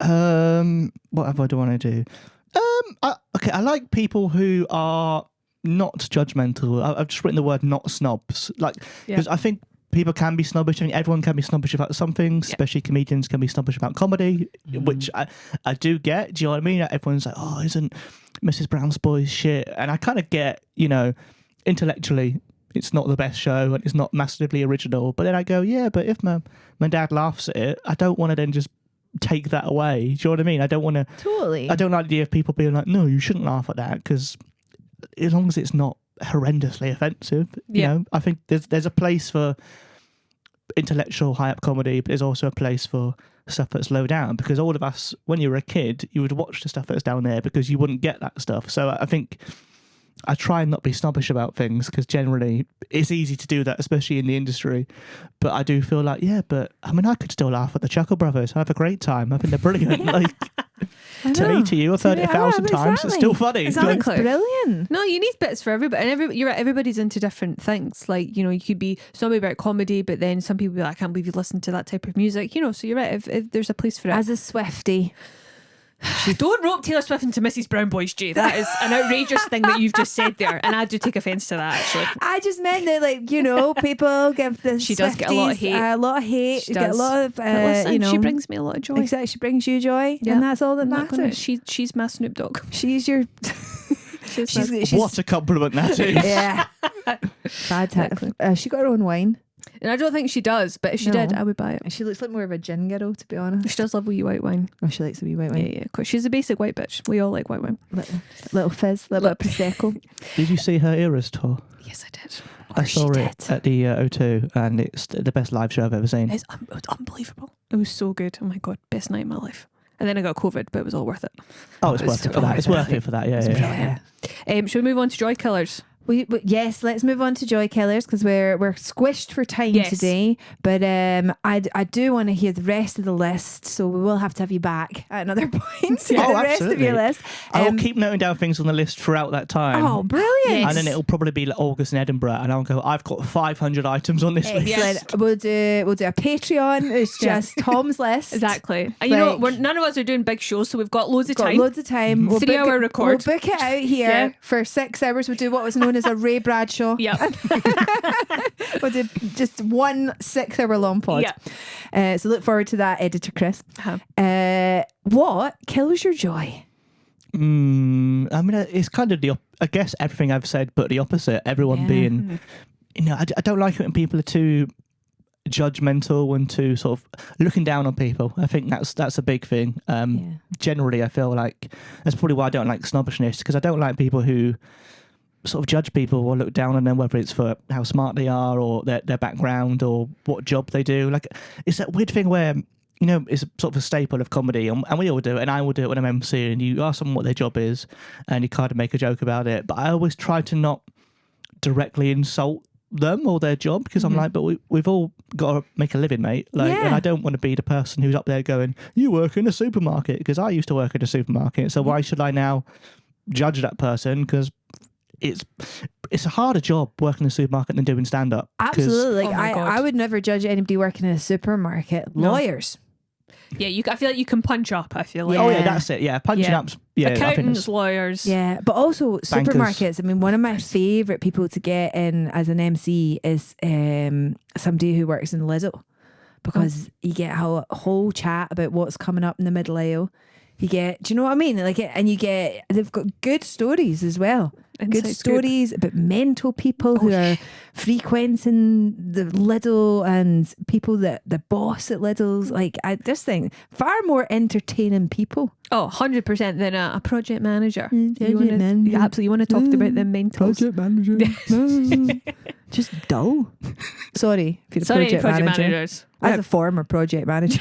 What do I want to do? I like people who are not judgmental. I've just written the word "not snobs," because I think people can be snobbish. I mean, everyone can be snobbish about some things, especially comedians can be snobbish about comedy, which I do get. Do you know what I mean? Everyone's like, "Oh, isn't Mrs. Brown's Boys shit?" And I kind of get, intellectually, it's not the best show and it's not massively original. But then I go, yeah, but if my dad laughs at it, I don't want to then just take that away. Do you know what I mean? I don't want to. totally. I don't like the idea of people being like, no, you shouldn't laugh at that, because as long as it's not horrendously offensive, I think there's a place for intellectual high up comedy, but there's also a place for stuff that's low down, because all of us, when you were a kid, you would watch the stuff that's down there because you wouldn't get that stuff. So I think I try and not be snobbish about things, because generally it's easy to do that, especially in the industry. But I do feel like, I could still laugh at the Chuckle Brothers. I have a great time. I think they're brilliant. To me, to you, I've heard it 1,000 times. It's still funny. Exactly. It's brilliant. No, you need bits for everybody, and you're right, everybody's into different things. Like, you could be snobby about comedy, but then some people be like, I can't believe you listen to that type of music. So you're right. If there's a place for it. As a Swiftie, Don't rope Taylor Swift into Mrs. Brown Boys, Jay. That is an outrageous thing that you've just said there, and I do take offence to that, actually. I just meant that, people give the She does get a lot of hate. A lot of hate. She Get a does. lot of, But listen, she brings me a lot of joy. Exactly, she brings you joy, Yeah. and that's all that I'm not gonna- matters. she's my Snoop Dogg. She's your. she's What a compliment that is. yeah. Bad Exactly. She got her own wine. And I don't think she does, but if she No. did, I would buy it. She looks like more of a gin girl, to be honest. She does love wee white wine. Oh, she likes a wee white Yeah, wine. yeah. Of course, she's a basic white bitch. We all like white wine. Little fizz, little bit of prosecco. Did you see her Eras tour? Yes, I did. I saw she it did. at the O2, and it's the best live show I've ever seen. It was unbelievable. It was so good. Oh my God, best night of my life. And then I got COVID, but it was all worth it. Oh, it's worth it for that. It's worth it for that. Yeah. Yeah. Should we move on to Joy Killers? Yes, let's move on to Joy Killers, because we're squished for time today. But I do want to hear the rest of the list, so we will have to have you back at another point. The rest of your list. I'll keep noting down things on the list throughout that time. Oh, brilliant! Yes. And then it'll probably be like August in Edinburgh, and I'll go, I've got 500 items on this list. Excellent. We'll do a Patreon. It's just Tom's list. Exactly. And Like- none of us are doing big shows, so we've got loads of Got time. loads of time. We'll 3 hour book record. We'll book it out here Yeah. for 6 hours. We'll do what was known as a Ray Bradshaw. Yep. We'll do just one 6 hour long pod. So look forward to that, Editor Chris. Uh-huh. What kills your joy? I mean, it's kind of I guess everything I've said, but the opposite. Everyone being, I don't like it when people are too judgmental and too sort of looking down on people. I think that's a big thing. Generally, I feel like that's probably why I don't like snobbishness, because I don't like people who sort of judge people or look down on them, whether it's for how smart they are or their background or what job they do. Like, it's that weird thing where, it's sort of a staple of comedy, and we all do it, and I will do it when I'm MC, and you ask someone what their job is and you kind of make a joke about it, but I always try to not directly insult them or their job, because I'm like, but we've all got to make a living, mate. And I don't want to be the person who's up there going, you work in a supermarket, because I used to work in a supermarket, so why should I now judge that person? Because it's a harder job working in a supermarket than doing stand-up. Absolutely. Oh my God. I would never judge anybody working in a supermarket. No. Lawyers. Yeah, I feel like you can punch up. I feel like Oh yeah, that's it. Yeah, punching Yeah. up's I think accountants, it's, lawyers. Yeah, but also Bankers. supermarkets. I mean, one of my favourite people to get in as an MC is somebody who works in Lidl, because you get a whole chat about what's coming up in the middle aisle. You get, do you know what I mean? Like, and they've got good stories as well. Good Inside stories about mental people who are frequenting the Lidl and people that the boss at Lidl's. Like, I just think far more entertaining people. Oh, 100% than a project manager. Project manager. You absolutely want to talk about the mentals. Project manager. Just dull. Sorry, if you're a project manager. managers. As a former project manager.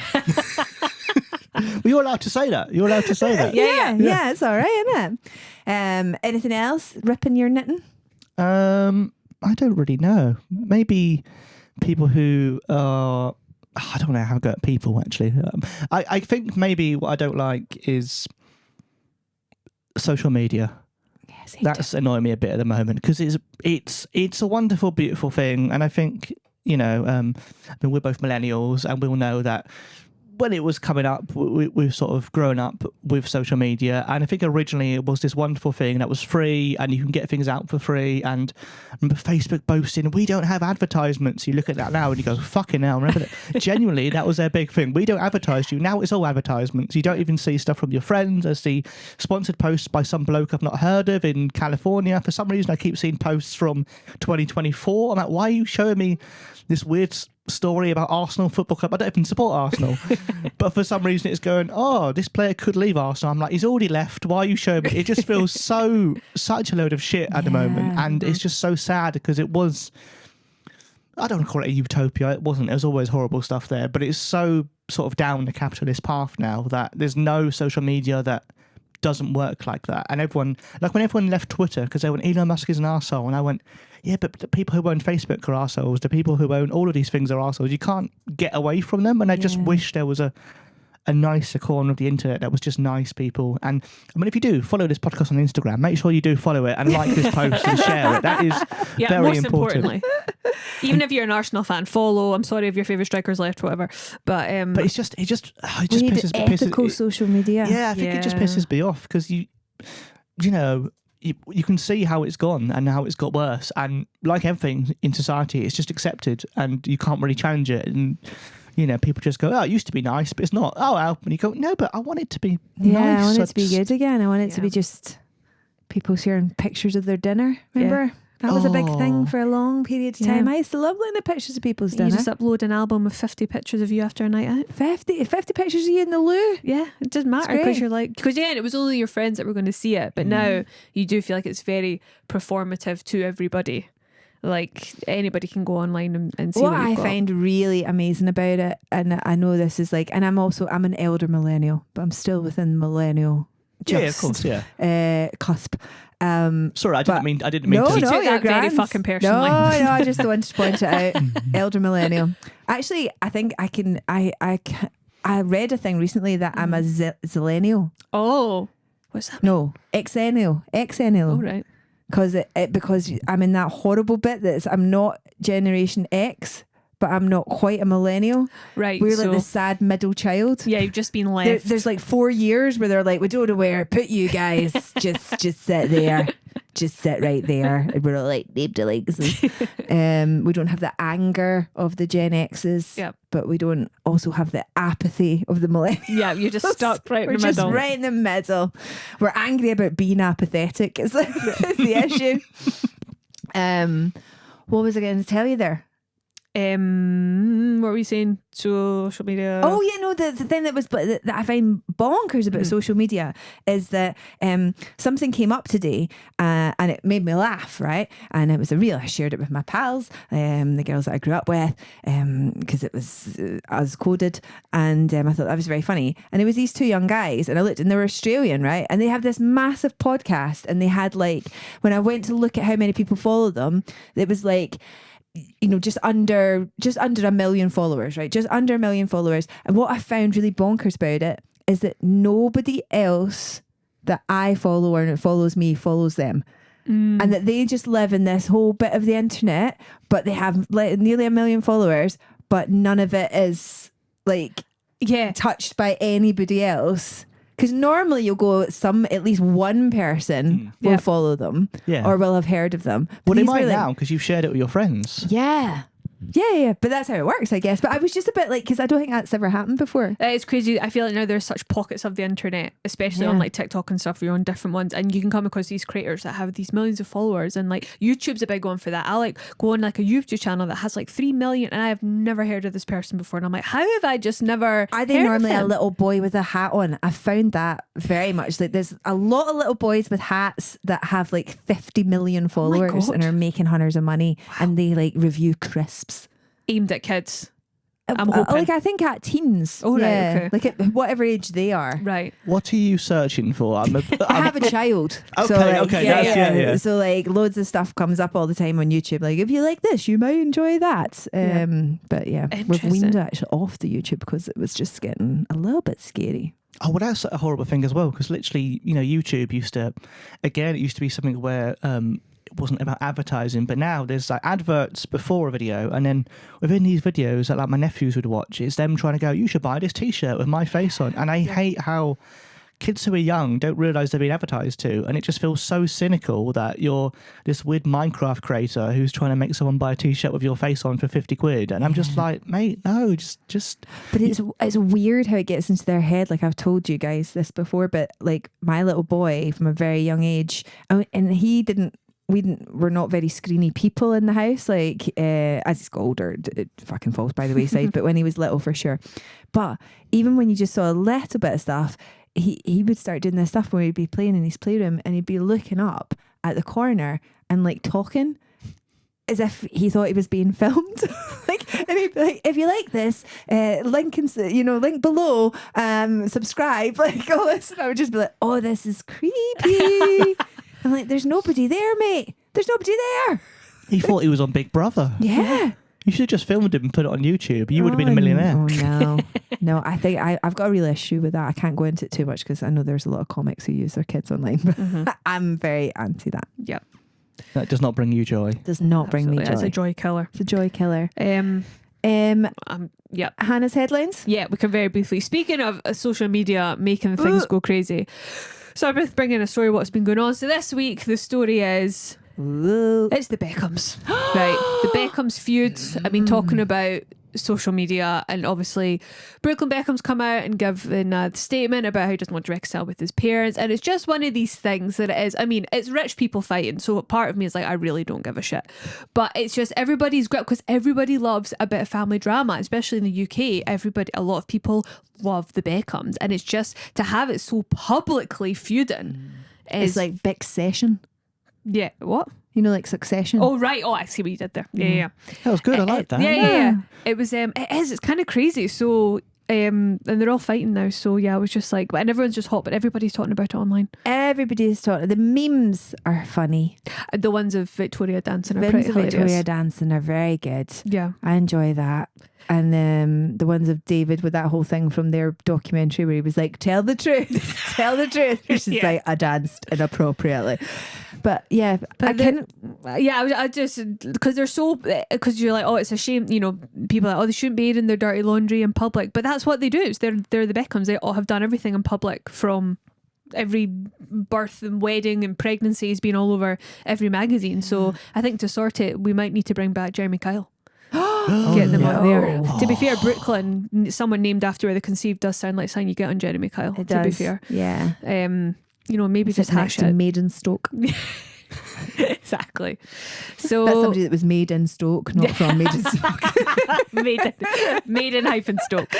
Well, you're allowed to say that. You're allowed to say that. Yeah, it's all right, isn't it? Anything else ripping your knitting? I don't really know. Maybe people who are... I don't know how to go at people, actually. I think maybe what I don't like is social media. Yes, That's annoying me a bit at the moment, because it's a wonderful, beautiful thing. And I think, I mean, we're both millennials, and we'll know that when it was coming up, we've sort of grown up with social media, and I think originally it was this wonderful thing that was free, and you can get things out for free. And I remember Facebook boasting, "We don't have advertisements." You look at that now and you go, "Fucking hell!" Remember that? Genuinely, that was their big thing. We don't advertise you. Now it's all advertisements. You don't even see stuff from your friends. I see sponsored posts by some bloke I've not heard of in California. For some reason, I keep seeing posts from 2024. I'm like, why are you showing me this weird story about Arsenal Football Club? I don't even support Arsenal, but for some reason it's going, oh, this player could leave Arsenal. I'm like, he's already left. Why are you showing me? It just feels such a load of shit at the moment, and it's just so sad, because it was, I don't want to call it a utopia. It wasn't. There's always horrible stuff there, but it's so sort of down the capitalist path now that there's no social media that doesn't work like that. And everyone, like when everyone left Twitter because they went, Elon Musk is an arsehole, and I went, yeah, but the people who own Facebook are arseholes. The people who own all of these things are arseholes. You can't get away from them. And I just wish there was a nicer corner of the internet that was just nice people. And I mean, if you do follow this podcast on Instagram, make sure you do follow it and like this post and share it. That is very most important. Importantly, even if you're an Arsenal fan, follow. I'm sorry if your favourite striker's left, whatever. But it just we need pisses social media. Yeah, I think it just pisses me off, because you know. You can see how it's gone and how it's got worse, and like everything in society, it's just accepted and you can't really challenge it. And people just go, oh, it used to be nice, but it's not. Oh well, and you go, no, but I want it to be nice. I want it to be good again. I want it to be just people sharing pictures of their dinner. Remember? That was a big thing for a long period of time. I used to love looking at pictures of people's dinner. You just upload an album with 50 pictures of you after a night out. 50 pictures of you in the loo. Yeah, it doesn't matter, because you're like, because it was only your friends that were going to see it, but now you do feel like it's very performative to everybody. Like anybody can go online and see what I find really amazing about it, and I know this is like, and I'm an elder millennial, but I'm still within the millennial. Of course, cusp. Sorry, I didn't mean no, to. You took that very fucking personally. No, I just wanted to point it out. Elder millennial. Actually, I think I read a thing recently that I'm a zillennial. Oh, what's that? No, exennial. Oh, right. Because I'm in that horrible bit I'm not Generation X, but I'm not quite a millennial. Right. We're like the sad middle child. Yeah, you've just been left. There's like 4 years where they're like, we don't know where to put you guys. just sit there. Just sit right there. And we're all like, name to legs. We don't have the anger of the Gen X's, but we don't also have the apathy of the millennials. Yeah, you're just stuck right in the middle. We're just right in the middle. We're angry about being apathetic. Is the issue. What was I going to tell you there? What were you saying? Social media. Oh yeah, no. The thing that I find bonkers about social media is that something came up today and it made me laugh, right? And it was a reel. I shared it with my pals, the girls that I grew up with, because it was us coded, and I thought that was very funny. And it was these two young guys, and I looked, and they were Australian, right? And they have this massive podcast, and they had like, when I went to look at how many people follow them, it was like, just under 1 million followers, right? Just under 1 million followers. And what I found really bonkers about it is that nobody else that I follow or that follows me follows them. And that they just live in this whole bit of the internet, but they have like nearly 1 million followers, but none of it is like touched by anybody else. Because normally you'll go, at least one person will follow them or will have heard of them. Well, they might now because you've shared it with your friends. Yeah. Yeah, but that's how it works, I guess. But I was just a bit like, because I don't think that's ever happened before. It's crazy. I feel like now there's such pockets of the internet, especially on like TikTok and stuff, where you're on different ones, and you can come across these creators that have these millions of followers, and like YouTube's a big one for that. I like go on like a YouTube channel that has like 3 million, and I have never heard of this person before, and I'm like, how have I just never? Are they normally a little boy with a hat on? I found that very much. Like, there's a lot of little boys with hats that have like 50 million followers and are making hundreds of money, and they like review crisps aimed at kids. I'm hoping. Like, I think at teens. Oh, right, okay. Like at whatever age they are. Right. What are you searching for? I have a child. Okay, so like, okay. Yeah. So like loads of stuff comes up all the time on YouTube. Like, if you like this, you might enjoy that. But yeah, we've weaned actually off the YouTube because it was just getting a little bit scary. Oh, well, that's a horrible thing as well, because literally, YouTube used to be something where it wasn't about advertising, but now there's like adverts before a video, and then within these videos that like my nephews would watch, it's them trying to go, you should buy this t-shirt with my face on. And I hate how kids who are young don't realise they're being advertised to, and it just feels so cynical that you're this weird Minecraft creator who's trying to make someone buy a t-shirt with your face on for 50 quid, and I'm just like, mate, no, just But it's weird how it gets into their head. Like, I've told you guys this before, but like my little boy from a very young age, and we're not very screeny people in the house. Like, as he's got older, it fucking falls by the wayside. But when he was little, for sure. But even when you just saw a little bit of stuff, he would start doing this stuff where he'd be playing in his playroom, and he'd be looking up at the corner and like talking as if he thought he was being filmed. And he'd be like, if you like this, link below, subscribe, like all this. And I would just be like, oh, this is creepy. I'm like, there's nobody there, mate. There's nobody there. He thought he was on Big Brother. Yeah. You should have just filmed him and put it on YouTube. You would have been a millionaire. Oh, no. No, I think I've got a real issue with that. I can't go into it too much because I know there's a lot of comics who use their kids online. But I'm very anti that. Yep. That does not bring you joy. Does not bring me joy. It's a joy killer. It's a joy killer. Yep. Hannah's headlines? Yeah, we can very briefly. Speaking of social media making things go crazy. So I'm both bringing a story of what's been going on. So this week, the story is... It's the Beckhams. Right. The Beckhams feud. I've been talking about social media, and obviously Brooklyn Beckham's come out and given a statement about how he doesn't want to reconcile with his parents, and it's just one of these things that it is. I mean, it's rich people fighting, so part of me is like, I really don't give a shit, but it's just everybody's grip, because everybody loves a bit of family drama, especially in the UK. A lot of people love the Beckhams, and it's just to have it so publicly feuding is It's like Big Session. Yeah. What? You know, like Succession. Oh, right. Oh, I see what you did there. Yeah. That was good. I like that. Yeah. It was, it's kind of crazy. So, and they're all fighting now. So, yeah, I was just like, and everyone's just hot, but everybody's talking about it online. Everybody's talking. The memes are funny. The ones of Victoria dancing are The pretty ones of hilarious. Victoria dancing are very good. Yeah. I enjoy that. And the ones of David with that whole thing from their documentary where he was like, tell the truth, tell the truth. She's like, I danced inappropriately. But yeah, I just, because they're so, because you're like, oh, it's a shame, people are like, oh, they shouldn't be airing their dirty laundry in public. But that's what they do. They're the Beckhams. They all have done everything in public, from every birth and wedding and pregnancy has been all over every magazine. So I think to sort it, we might need to bring back Jeremy Kyle. Get them on there. To be fair, Brooklyn, someone named after where they conceived, does sound like something you get on Jeremy Kyle. It to does. be fair, yeah. Maybe just next hash to it. Maidstone. Exactly. So that's somebody that was made in Stoke, not from Maidstone. made in hyphen Stoke.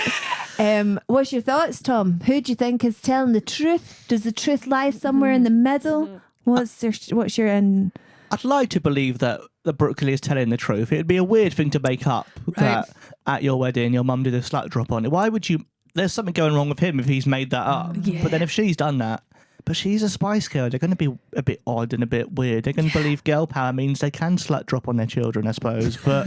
What's your thoughts, Tom? Who do you think is telling the truth? Does the truth lie somewhere in the middle? What's your I'd like to believe that Brooklyn is telling the truth. It'd be a weird thing to make up that at your wedding your mum did a slut drop on it. Why would you? There's something going wrong with him if he's made that up. Yeah. But then if she's done that, but she's a Spice Girl, they're going to be a bit odd and a bit weird. They're going to believe girl power means they can slut drop on their children, I suppose. But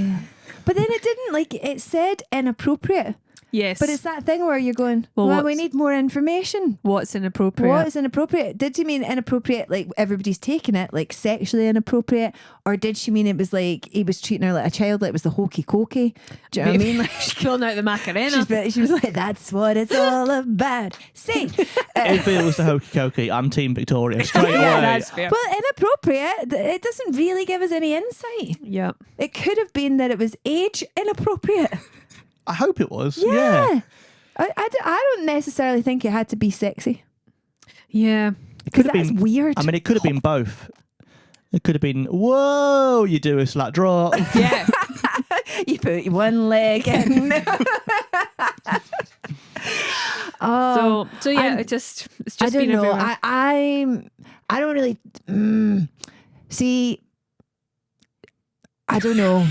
but then it didn't, like, it said inappropriate. Yes. But it's that thing where you're going, Well, well, we what's- need more information. What's inappropriate? What is inappropriate? Did you mean inappropriate like everybody's taking it, like sexually inappropriate? Or did she mean it was like he was treating her like a child, like it was the hokey cokey? Do you know what I mean? Like, She's pulling out the Macarena. she was like, that's what it's all about. See? If it was the hokey cokey, I'm Team Victoria straight away. Yeah, that's fair. Well, inappropriate, it doesn't really give us any insight. Yeah. It could have been that it was age inappropriate. I hope it was. Yeah. I don't necessarily think it had to be sexy. Yeah. Because have that's been- weird. I mean, it could have been both. It could have been, whoa, you do a slut drop. Yeah. You put one leg in. So yeah, it's just I don't been know. everywhere. I don't really see. I don't know.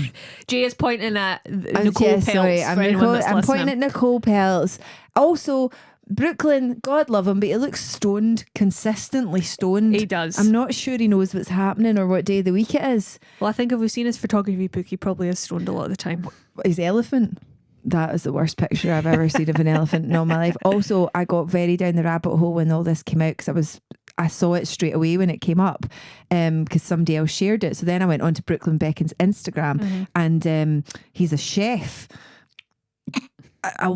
Jay is pointing at Nicole Yeah, Peltz. sorry, for anyone that's I'm pointing listening. at Nicole Peltz. Also, Brooklyn, God love him, but he looks stoned, consistently stoned. He does. I'm not sure he knows what's happening or what day of the week it is. Well, I think if we've seen his photography book, he probably is stoned a lot of the time. His elephant. That is the worst picture I've ever seen of an elephant in all my life. Also, I got very down the rabbit hole when all this came out because I saw it straight away when it came up because somebody else shared it. So then I went on to Brooklyn Beckham's Instagram and he's a chef. I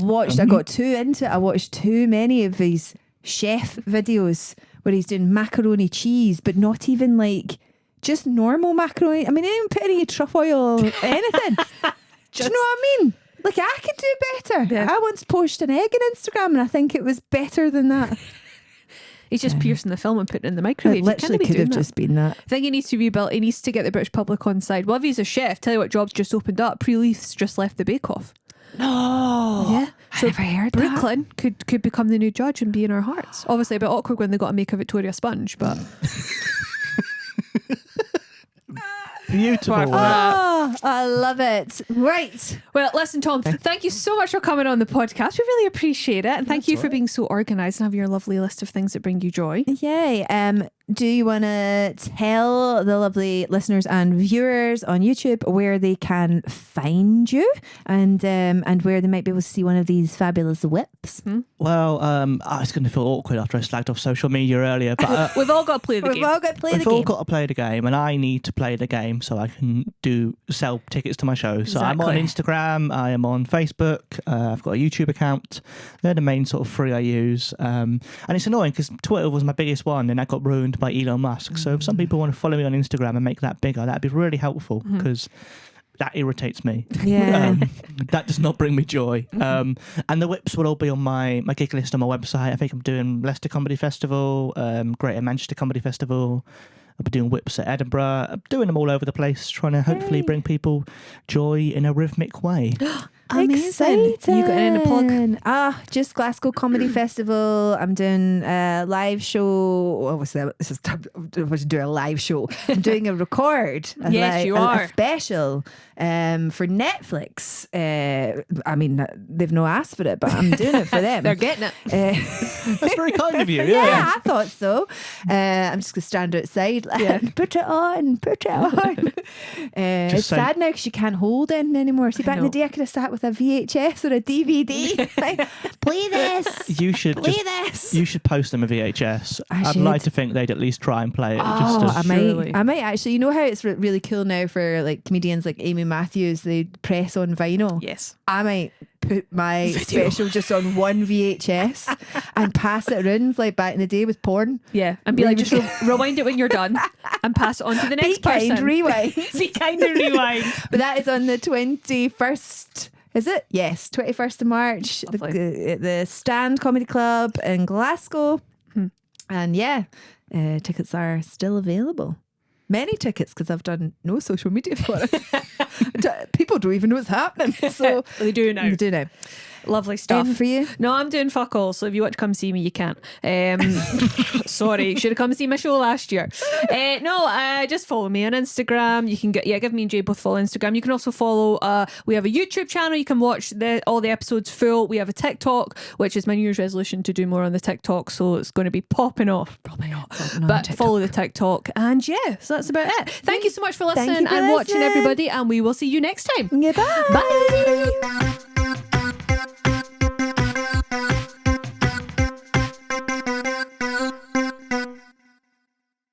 got too into it. I watched too many of his chef videos where he's doing macaroni cheese, but not even like just normal macaroni. I mean, he didn't even put any truffle oil or anything. Do you know what I mean? Like, I could do better. Yeah. I once posted an egg on Instagram and I think it was better than that. He's just piercing the film and putting it in the It microwave. You literally can't be could doing have that. just been that. I think he needs to rebuild. He needs to get the British public on side. Well, if he's a chef, tell you what job's just opened up. Pre-Leaf's just left the Bake Off. No. Yeah. I never heard that. Brooklyn could become the new judge and be in our hearts. Obviously a bit awkward when they got to make a Victoria Sponge, but Beautiful. Oh, I love it. Right. well, listen, Tom, thank you so much for coming on the podcast. We really appreciate it. And thank you for being so organised and have your lovely list of things that bring you joy. Yay. Do you want to tell the lovely listeners and viewers on YouTube where they can find you and where they might be able to see one of these fabulous whips? Well, it's going to feel awkward after I slagged off social media earlier, but We've all got to play the We've game. all got to play the we've all game. got to play the game, and I need to play the game so I can sell tickets to my show. So I'm on Exactly. Instagram, I am on Facebook, I've got a YouTube account. They're the main sort of three I use. And it's annoying because Twitter was my biggest one, and that got ruined by Elon Musk. So if some people want to follow me on Instagram and make that bigger, that'd be really helpful because that irritates me. Yeah. That does not bring me joy. And the whips will all be on my gig list on my website. I think I'm doing Leicester Comedy Festival, Greater Manchester Comedy Festival. I'll be doing whips at Edinburgh. I'm doing them all over the place, trying to hopefully bring people joy in a rhythmic way. Amazing. You got any plug? Just Glasgow Comedy Festival. I'm doing a live show. What was that? I was doing a live show. I'm doing a record. Yes, you are. A special for Netflix. I mean, they've no asked for it, but I'm doing it for them. They're getting it. That's very kind of you. Yeah, I thought so. I'm just going to stand outside and put it on. It's say- sad now because you can't hold in anymore. See, back in the day, I could have sat with a VHS or a DVD. Like, play this. You should Play just, this. you should post them a VHS. I'd should. like to think they'd at least try and play it. Oh, I Surely. might actually. You know how it's really cool now for like comedians like Amy Matthews, they press on vinyl. Yes. I might put my special just on one VHS and pass it around like back in the day with porn. Yeah. And be like, just rewind it when you're done and pass it on to the next Be kind, person. rewind. Be kind and rewind. But that is on the 21st. Is it? Yes, 21st of March. The Stand Comedy Club in Glasgow. And tickets are still available. Many tickets because I've done no social media for it. People don't even know what's happening. So They do now. they do now. Lovely stuff. Anything for you? No, I'm doing fuck all. So if you want to come see me, you can't. Sorry, should have come see my show last year. Just follow me on Instagram. You can give me and Jay both follow Instagram. You can also follow. We have a YouTube channel. You can watch all the episodes full. We have a TikTok, which is my New Year's resolution to do more on the TikTok. So it's going to be popping off. Probably not, but follow the TikTok. And so that's about it. Thank you so much for listening for and watching, listening. everybody. And we will see you next time. Goodbye. Bye.